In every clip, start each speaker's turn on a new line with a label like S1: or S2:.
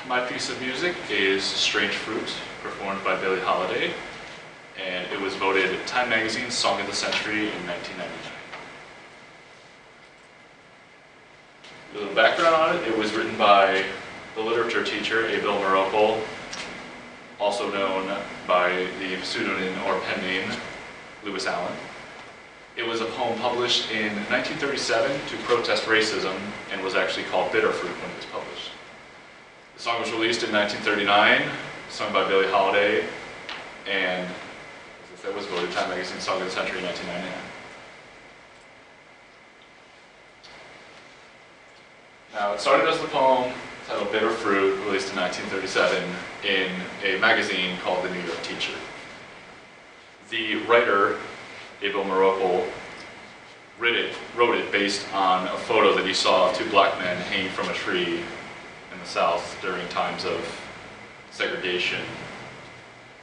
S1: My piece of music is Strange Fruit, performed by Billie Holiday, and it was voted Time Magazine's Song of the Century in 1999. A little background on it: it was written by the literature teacher, Abel Meropol, also known by the pseudonym or pen name Lewis Allen. It was a poem published in 1937 to protest racism and was actually called Bitter Fruit when it was published. The song was released in 1939, sung by Billie Holiday, and as I said, was voted Time Magazine's Song of the Century in 1999. Now, it started as the poem titled Bitter Fruit, released in 1937 in a magazine called The New York Teacher. The writer, Abel Meropol, wrote it based on a photo that he saw of two black men hanging from a tree in the South during times of segregation,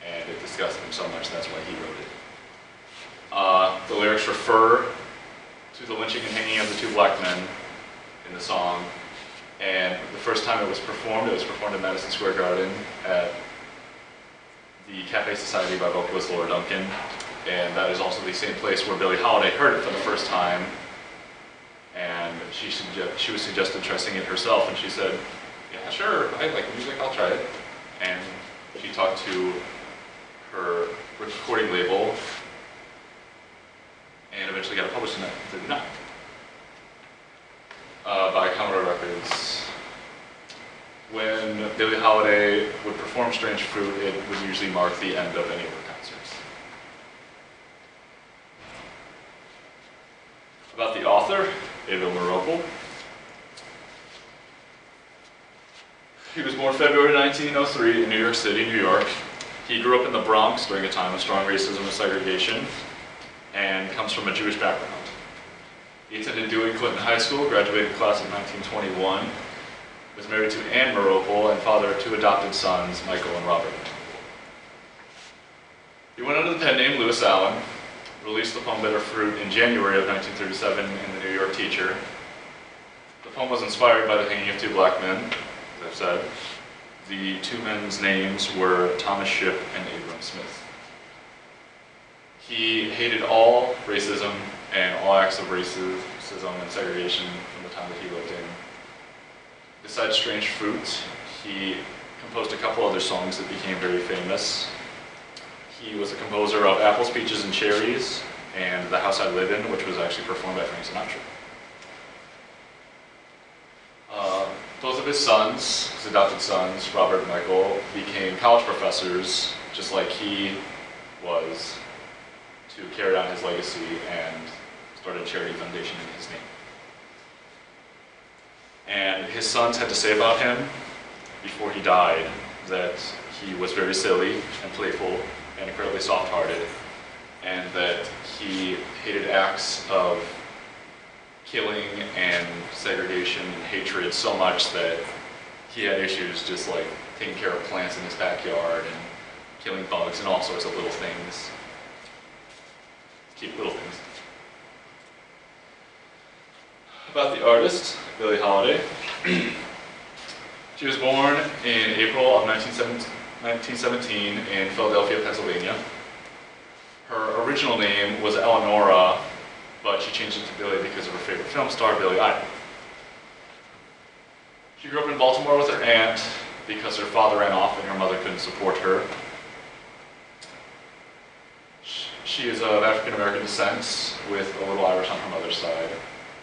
S1: and it disgusted him so much that's why he wrote it. The lyrics refer to the lynching and hanging of the two black men in the song, and the first time it was performed in Madison Square Garden at the Cafe Society by vocalist Laura Duncan, and that is also the same place where Billie Holiday heard it for the first time, and she was suggested trying to sing it herself, and she said, "Yeah, sure, I like music, I'll try it." And she talked to her recording label, and eventually got it published in 1939 by Commodore Records. When Billie Holiday would perform Strange Fruit, it would usually mark the end of any of her concerts. About the author, Abel Meropol. He was born February 1903 in New York City, New York. He grew up in the Bronx during a time of strong racism and segregation, and comes from a Jewish background. He attended Dewey Clinton High School, graduated class in 1921, was married to Anne Meropol, and father of two adopted sons, Michael and Robert. He went under the pen name Lewis Allen, released the poem Bitter Fruit in January of 1937 in the New York Teacher. The poem was inspired by the hanging of two black men, as I've said. The two men's names were Thomas Shipp and Abram Smith. He hated all racism and all acts of racism and segregation from the time that he lived in. Besides Strange Fruit, he composed a couple other songs that became very famous. He was a composer of Apples, Peaches, and Cherries and The House I Live In, which was actually performed by Frank Sinatra. Both of his sons, his adopted sons, Robert and Michael, became college professors, just like he was, to carry on his legacy and started a charity foundation in his name. And his sons had to say about him before he died that he was very silly and playful and incredibly soft-hearted, and that he hated acts of killing and segregation and hatred so much that he had issues just like taking care of plants in his backyard and killing bugs and all sorts of little things. Keep little things. About the artist, Billie Holiday. She was born in April of 1917 in Philadelphia, Pennsylvania. Her original name was Eleonora, but she changed it to Billie because of her favorite film star, Billy Idol. She grew up in Baltimore with her aunt because her father ran off and her mother couldn't support her. She is of African American descent with a little Irish on her mother's side.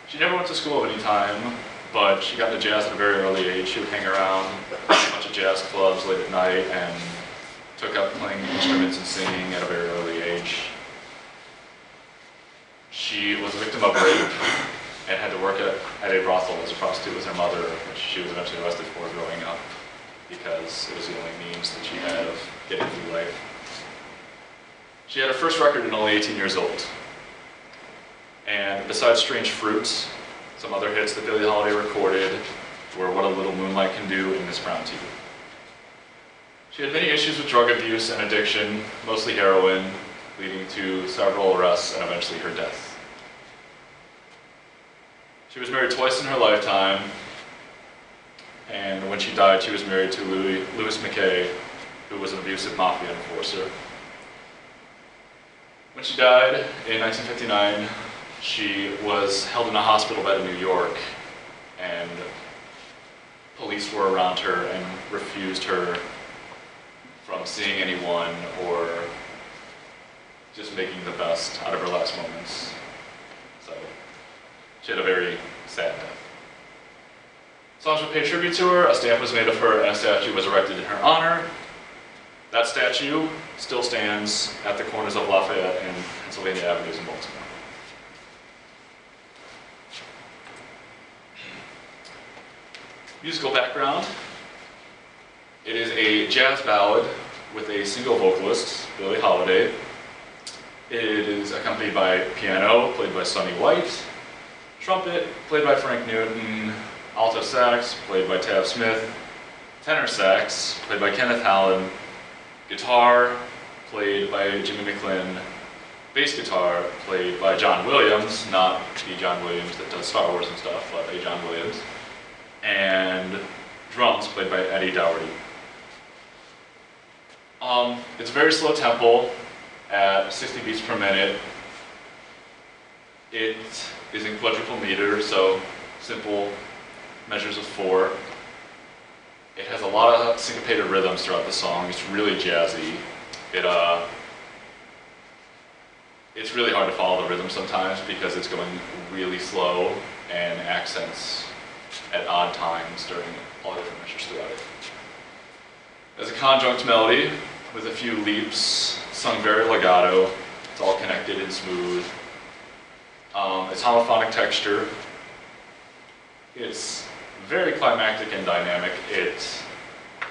S1: She never went to school of any time, but she got into jazz at a very early age. She would hang around a bunch of jazz clubs late at night and took up playing instruments and singing at a very early age. She was a victim of rape and had to work at a brothel as a prostitute with her mother, which she was eventually arrested for growing up because it was the only means that she had of getting through life. She had her first record at only 18 years old. And besides Strange Fruit, some other hits that Billie Holiday recorded were What a Little Moonlight Can Do and Miss Brown Tea. She had many issues with drug abuse and addiction, mostly heroin, leading to several arrests and eventually her death. She was married twice in her lifetime. And when she died, she was married to Louis McKay, who was an abusive mafia enforcer. When she died in 1959, she was held in a hospital bed in New York, and police were around her and refused her from seeing anyone or just making the best out of her last moments. So she had a very sad death. Songs would pay tribute to her. A stamp was made of her and a statue was erected in her honor. That statue still stands at the corners of Lafayette and Pennsylvania Avenues in Baltimore. Musical background. It is a jazz ballad with a single vocalist, Billie Holiday. It is accompanied by piano, played by Sonny White, trumpet, played by Frank Newton, alto sax, played by Tab Smith, tenor sax, played by Kenneth Allen, guitar, played by Jimmy McLean, bass guitar, played by John Williams, not the John Williams that does Star Wars and stuff, but a John Williams, and drums, played by Eddie Dougherty. It's very slow tempo at 60 beats per minute. It is in quadruple meter, so simple measures of 4. It has a lot of syncopated rhythms throughout the song. It's really jazzy. It's really hard to follow the rhythm sometimes because it's going really slow and accents at odd times during all the different measures throughout it. There's a conjunct melody with a few leaps, sung very legato. It's all connected and smooth. It's homophonic texture. It's very climactic and dynamic. It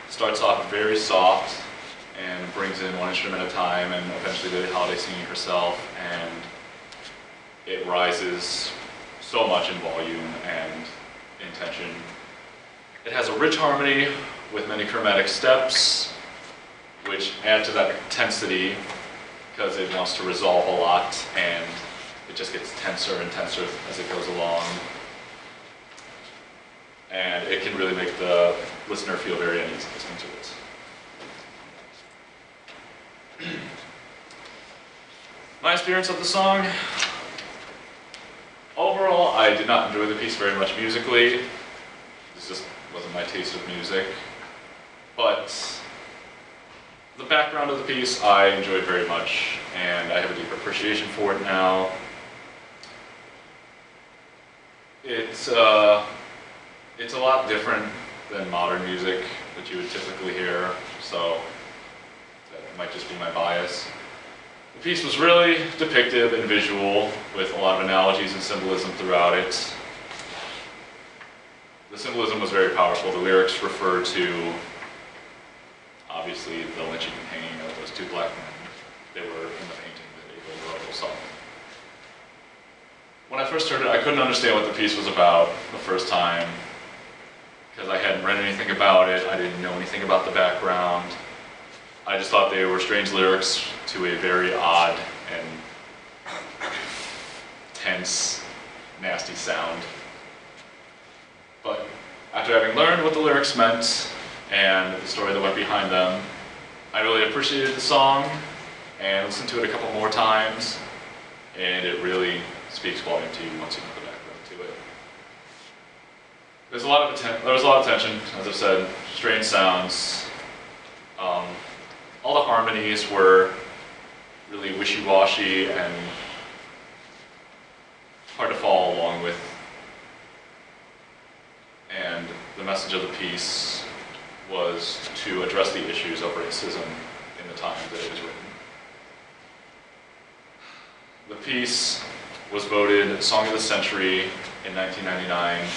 S1: starts off very soft and brings in one instrument at a time, and eventually Billie Holiday singing herself, and it rises so much in volume and intention. It has a rich harmony with many chromatic steps, which add to that intensity because it wants to resolve a lot, and it just gets tenser and tenser as it goes along. And it can really make the listener feel very uneasy listening to it. My experience of the song, overall, I did not enjoy the piece very much musically. This just wasn't my taste of music. But the background of the piece I enjoyed very much, and I have a deep appreciation for it now. It's a lot different than modern music that you would typically hear, so that might just be my bias. The piece was really depictive and visual, with a lot of analogies and symbolism throughout it. The symbolism was very powerful. The lyrics refer to, obviously, the lynching and hanging of those 2 black men. They were in the painting that Abel Morocco saw. When I first heard it, I couldn't understand what the piece was about the first time, because I hadn't read anything about it. I didn't know anything about the background. I just thought they were strange lyrics to a very odd and tense, nasty sound. But after having learned what the lyrics meant and the story that went behind them, I really appreciated the song and listened to it a couple more times, and it really speaks volume to you once you know the background to it. There was a lot of tension, as I've said, strange sounds. All the harmonies were really wishy-washy and hard to follow along with. And the message of the piece was to address the issues of racism in the time that it was written. The piece was voted Song of the Century in 1999,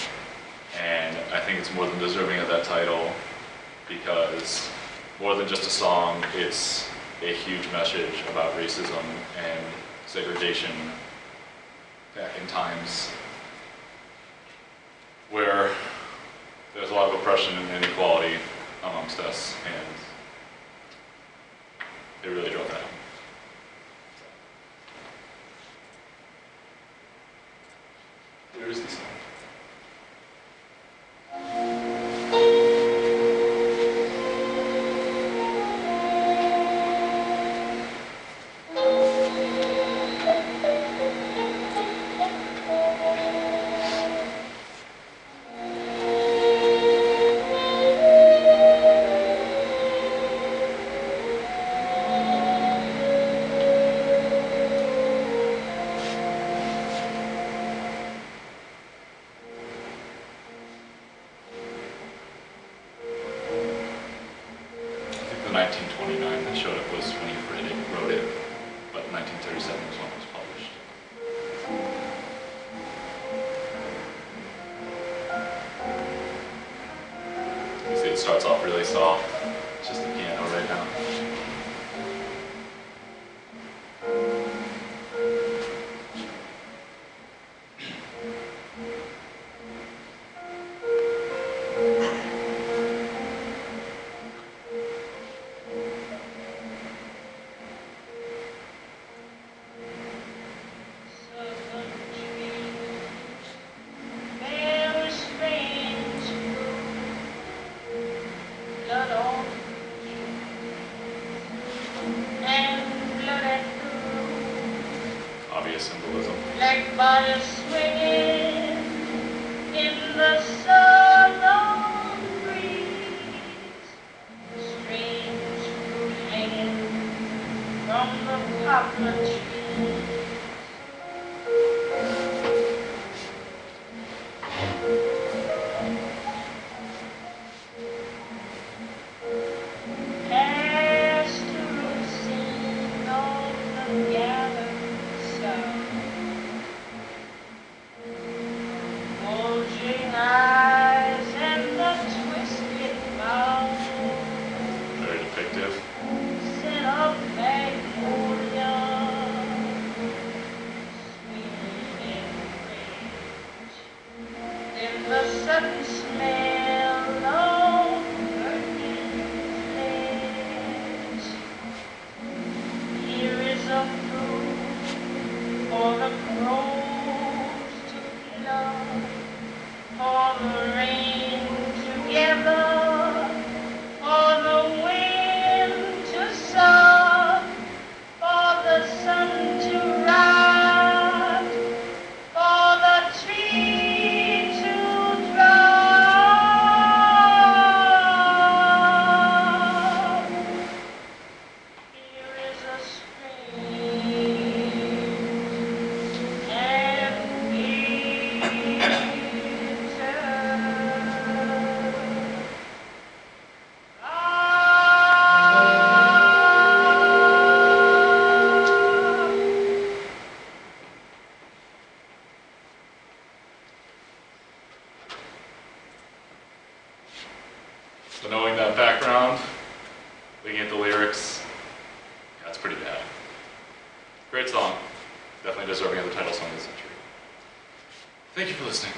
S1: and I think it's more than deserving of that title because more than just a song, it's a huge message about racism and segregation back in times where there's a lot of oppression and inequality amongst us, and it really drove that home. Here's the song. 1929 that showed up was when he wrote it, but 1937 was when it was published. You see it starts off really soft, it's just the piano right now. Obvious symbolism.
S2: Like bodies swinging in the southern breeze, strange fruit hanging from the poplar trees. Pastoral scene of the gathered sun, bulging eyes and the twisted mouth,
S1: Very depictive.
S2: scent of magnolia, sweet and rich. Then the sudden smell of burning flesh. Here is a food for the crows to love, for the rain to gather, for the wind to sough, for the sun to rise, for the tree to drop. Here is a strange and bitter.
S1: So knowing that background, looking at the lyrics, yeah, it's pretty bad. Great song. Definitely deserving of the title song of the century. Thank you for listening.